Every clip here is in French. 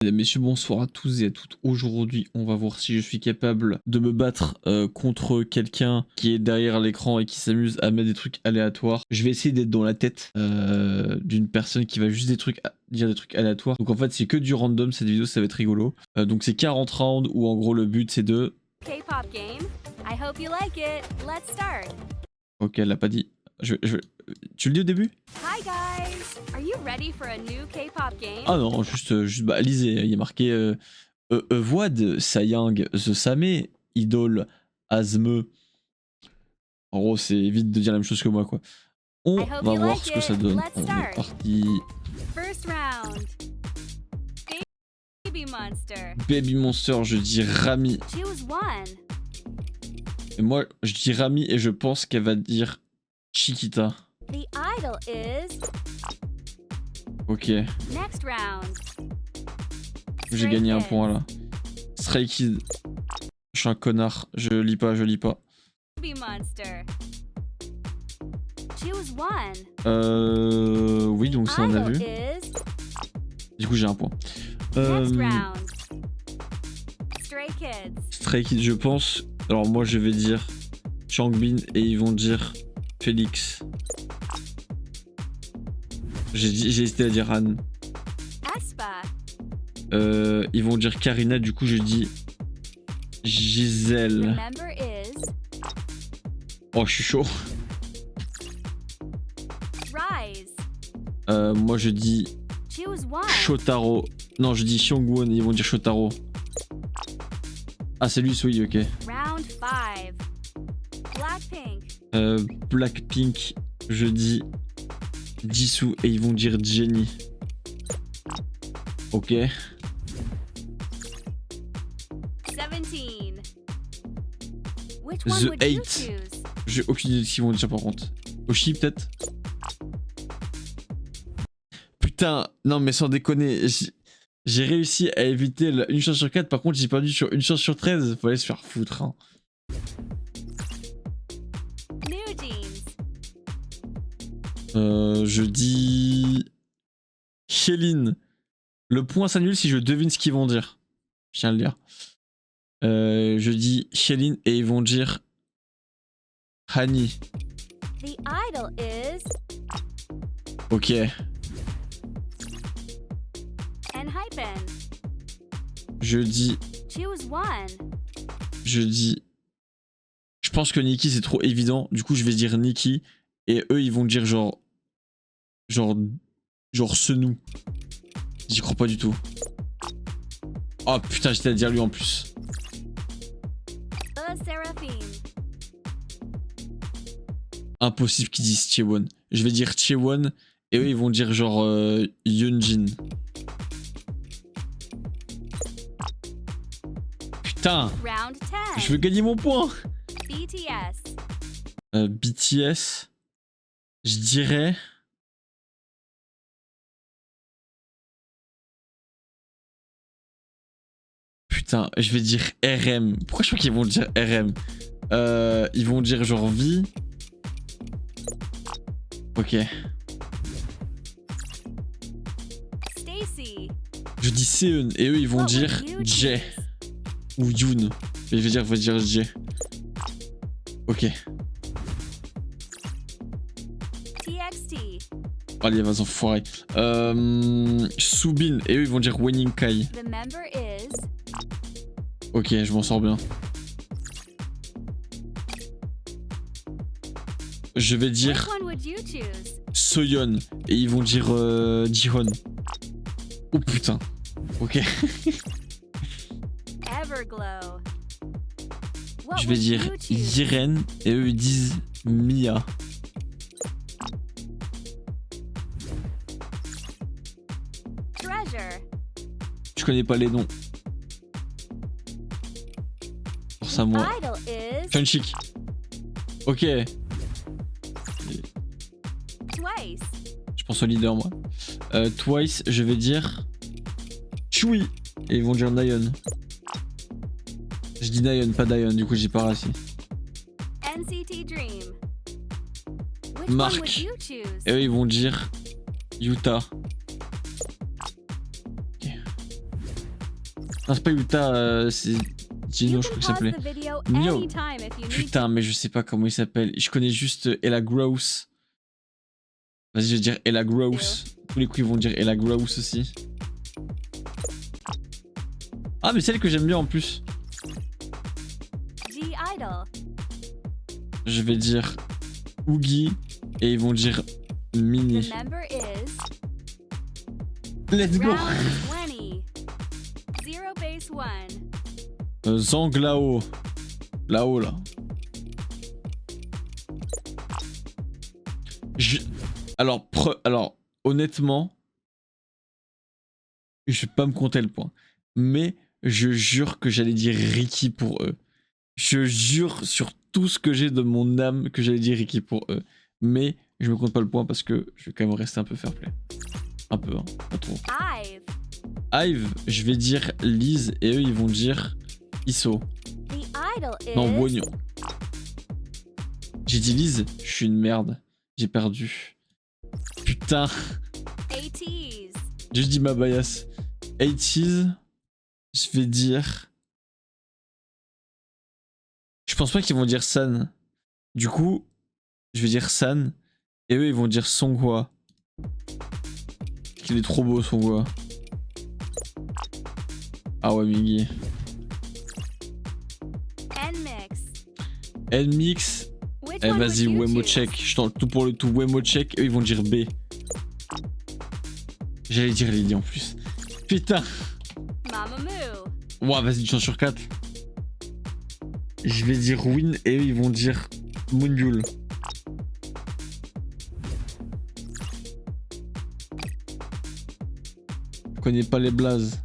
Mesdames, messieurs, bonsoir à tous et à toutes. Aujourd'hui, on va voir si je suis capable de me battre contre quelqu'un qui est derrière l'écran et qui s'amuse à mettre des trucs aléatoires. Je vais essayer d'être dans la tête d'une personne qui va juste dire des trucs aléatoires. Donc en fait, c'est que du random cette vidéo, ça va être rigolo. Donc c'est 40 rounds où en gros le but c'est de... K-pop game. I hope you like it. Let's start. Ok, elle l'a pas dit. Tu le dis au début? Hi guys. Are you ready for a new K-pop game? Ah non, juste bah, lisez, il y a marqué Void, Sayang, The Same, Idol, Azme. En gros, c'est vite de dire la même chose que moi, quoi. On va voir ce que ça donne. On est parti. First round. Baby Monster. Baby Monster, je dis Rami. Choose one. Et moi, je dis Rami et je pense qu'elle va dire Chiquita. The idol is. Ok. Next round. J'ai gagné un point là. Stray Kid. Je suis un connard. Je lis pas. Baby Monster. Choose one. Oui, donc ça on a vu. Du coup, j'ai un point. Next round. Stray Kids. Stray Kids, je pense. Alors moi, je vais dire Changbin et ils vont dire Félix. J'ai hésité à dire Anne. Aespa. Ils vont dire Karina, du coup je dis Gisèle. Remember is. Oh, je suis chaud. Rise. Moi je dis Choose one. Shotaro. Non, je dis Hyungwon, ils vont dire Shotaro. Ah, c'est lui, oui, ok. Round 5. Blackpink. Blackpink, je dis Jisoo et ils vont dire Jennie. Ok. 17. Which The one would you 8. choose? J'ai aucune idée de ce qu'ils vont dire par contre. Oshi peut-être. Putain, non mais sans déconner, j'ai réussi à éviter une chance sur 4, par contre j'ai perdu sur une chance sur 13, faut aller se faire foutre. Hein. New Jeans. Je dis... Chéline. Le point s'annule si je devine ce qu'ils vont dire. Je tiens à le dire. Je dis Chéline et ils vont dire... Hani. The idol is. Ok. Enhypen. Je dis... Choose one. Je pense que Nikki c'est trop évident, du coup je vais dire Nikki et eux ils vont dire genre Senou. J'y crois pas du tout. Oh putain, j'étais à dire lui en plus. Seraphine. Impossible qu'ils disent Chaewon. Je vais dire Chaewon et eux ils vont dire genre Hyunjin. Putain, Round 10. je veux gagner mon point. BTS. BTS, je dirais... Putain, je vais dire RM. Pourquoi je crois qu'ils vont dire RM? Ils vont dire genre V. Ok. Stacy. Je dis Seun et eux ils vont dire J. Ou Yoon. Je vais dire J. Ok. TXT. Allez, vas-y, enfoiré. Soobin et eux ils vont dire Winning Kai. The member is. Ok, je m'en sors bien. Je vais dire Which one would you choose? Soyeon et ils vont dire Jihoon. Oh putain. Ok. Everglow. What Je vais would dire you choose? Yiren et eux ils disent Mia. Treasure. Je connais pas les noms. Force à moi. Idol is. Funchic. Ok. Twice. Je pense au leader moi. Twice, je vais dire Chui. Et ils vont dire Nayeon. Je dis Nayeon, pas Dayeon, du coup j'ai pas rassis. NCT Dream. Which Mark. one would you choose? Et eux ils vont dire Yuta. Non, c'est pas Utah, c'est Gino, You je crois can qu'il pause s'appelait. the video Nio. anytime if you need Putain, mais je sais pas comment il s'appelle. Je connais juste Ella Grouse. Vas-y, je vais dire Ella Grouse. Tous les coups, ils vont dire Ella Grouse aussi. Ah, mais celle que j'aime bien en plus. G-Idol. Je vais dire Oogie et ils vont dire The Mini. member is Let's go. round 20. Zero base 1. Zanglao. Là-haut, là. Alors, honnêtement, je vais pas me compter le point. Mais je jure que j'allais dire Ricky pour eux. Je jure sur tout ce que j'ai de mon âme que j'allais dire Ricky pour eux. Mais je me compte pas le point parce que je vais quand même rester un peu fair play. Un peu, hein, pas trop. Ive. Ive, je vais dire Liz et eux ils vont dire Isso. The idol is Non, Wognon. J'ai dit Liz, je suis une merde. J'ai perdu. Putain, 80s. j'ai juste dit ma bias. 80s, je vais dire. Je pense pas qu'ils vont dire San. Du coup, je vais dire San. Et eux ils vont dire Songhua. Il est trop beau Songhua. Ah ouais, Migi. Nmix. Nmix. Which Eh one vas-y, would you Wemo choose? check. Je tente tout pour le tout. Wemo check. Eux ils vont dire B. J'allais dire Lily en plus. Putain. Mamamoo. Ouah, vas-y, une chance sur 4. Je vais dire Win et eux ils vont dire Moonbull. Je connais pas les blazes.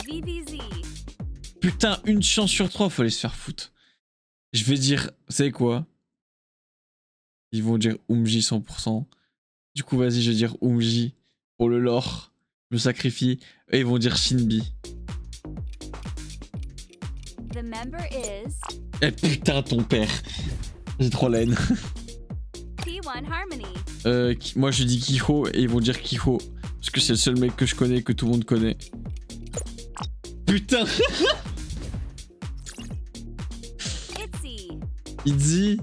VVZ. Putain, une chance sur 3, fallait se faire foutre. Je vais dire, vous savez quoi? Ils vont dire Umji 100%. Du coup, vas-y, je vais dire Umji pour le lore. Je me sacrifie. Et ils vont dire Shinbi. The member is Eh putain, ton père. J'ai trop la haine. P1 Harmony. Moi, je dis Kiho et ils vont dire Kiho. Parce que c'est le seul mec que je connais, que tout le monde connaît. Putain. Itzy. Itzy,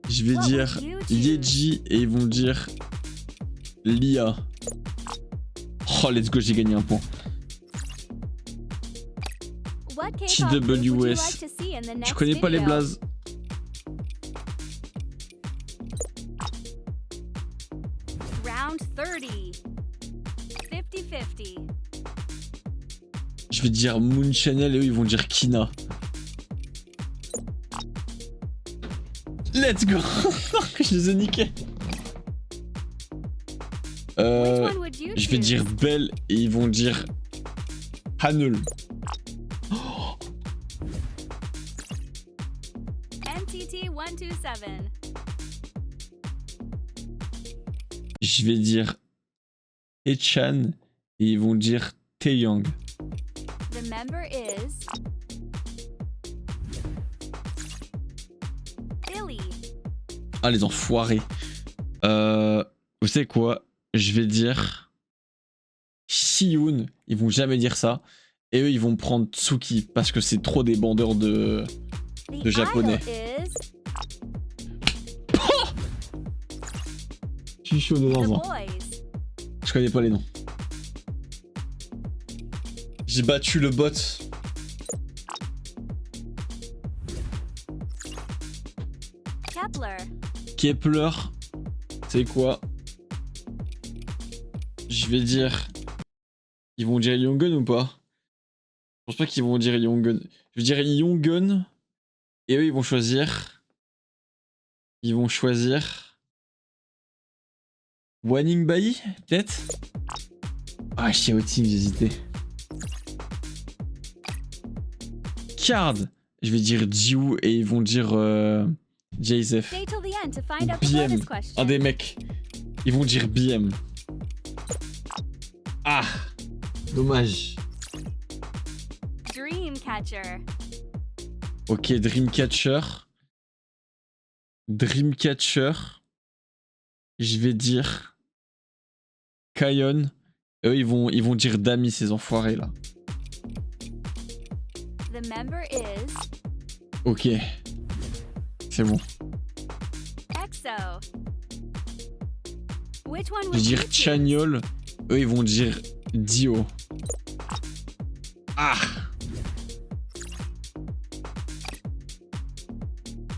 je vais What dire would you choose? Yeji et ils vont dire Lia. Oh, let's go, j'ai gagné un point. What K-pop group would you like TWS. to see in the next Je connais pas les video? blazes. Round 30. 50-50. Je vais dire Moon Channel et eux ils vont dire Kina. Let's go. Je les ai niqués. Which one would you Je vais choose? dire Belle et ils vont dire Hanul. NTT 127. Je vais dire Echan et ils vont dire Taeyang. The member is Billy. Ah les enfoirés. Vous savez quoi? Je vais dire Siyun. Ils vont jamais dire ça. Et eux ils vont prendre Tsuki parce que c'est trop des bandeurs de The De japonais. idol is Je suis chaud de The zinzin. Boys. Je connais pas les noms. J'ai battu le bot. Kepler. Kepler. C'est quoi? Je vais dire. Ils vont dire Youngen ou pas? Je pense pas qu'ils vont dire Youngen. Je vais dire Youngen. Et eux ils vont choisir. Ils vont choisir. Wanning Bai, peut-être? Ah, Xiaoting, j'hésitais. Card. Je vais dire Jiwoo et ils vont dire Jazef. Stay till the end to find out the BM. bonus question. Un des mecs. Ils vont dire BM. Ah, dommage. Dreamcatcher. Ok, Dreamcatcher. Dreamcatcher. je vais dire Kayon. Eux, ils vont dire Dami, ces enfoirés là. The member is Ok. C'est bon. EXO. Which one Je would vais you dire choose? Chagnol. Eux, ils vont dire Dio. Ah!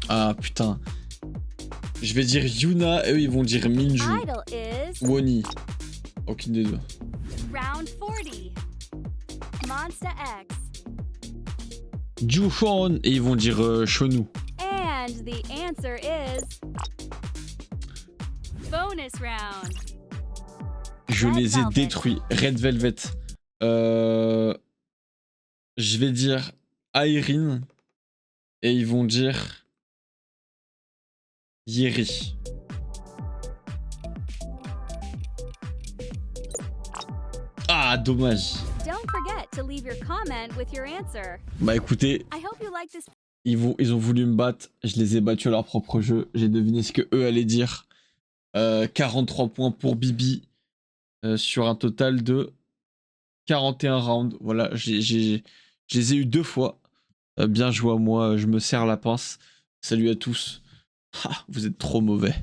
Ah putain. Je vais dire Yuna. Eux, ils vont dire Minju. Idol is Woni. Aucune des deux. round 40. Monsta X. Juhon. Et ils vont dire Shonu. And the answer is bonus round. Je Red les ai Velvet. détruits. Red Velvet. Je vais dire Irene. Et ils vont dire Yeri. Ah, dommage. Don't forget to leave your comment with your answer. Bah écoutez, I hope you like this. ils ont voulu me battre. Je les ai battus à leur propre jeu. J'ai deviné ce que eux allaient dire. 43 points pour Bibi. Sur un total de 41 rounds. Voilà, je les ai eu 2 fois. Bien joué à moi, je me serre la pince. Salut à tous. Ah, vous êtes trop mauvais.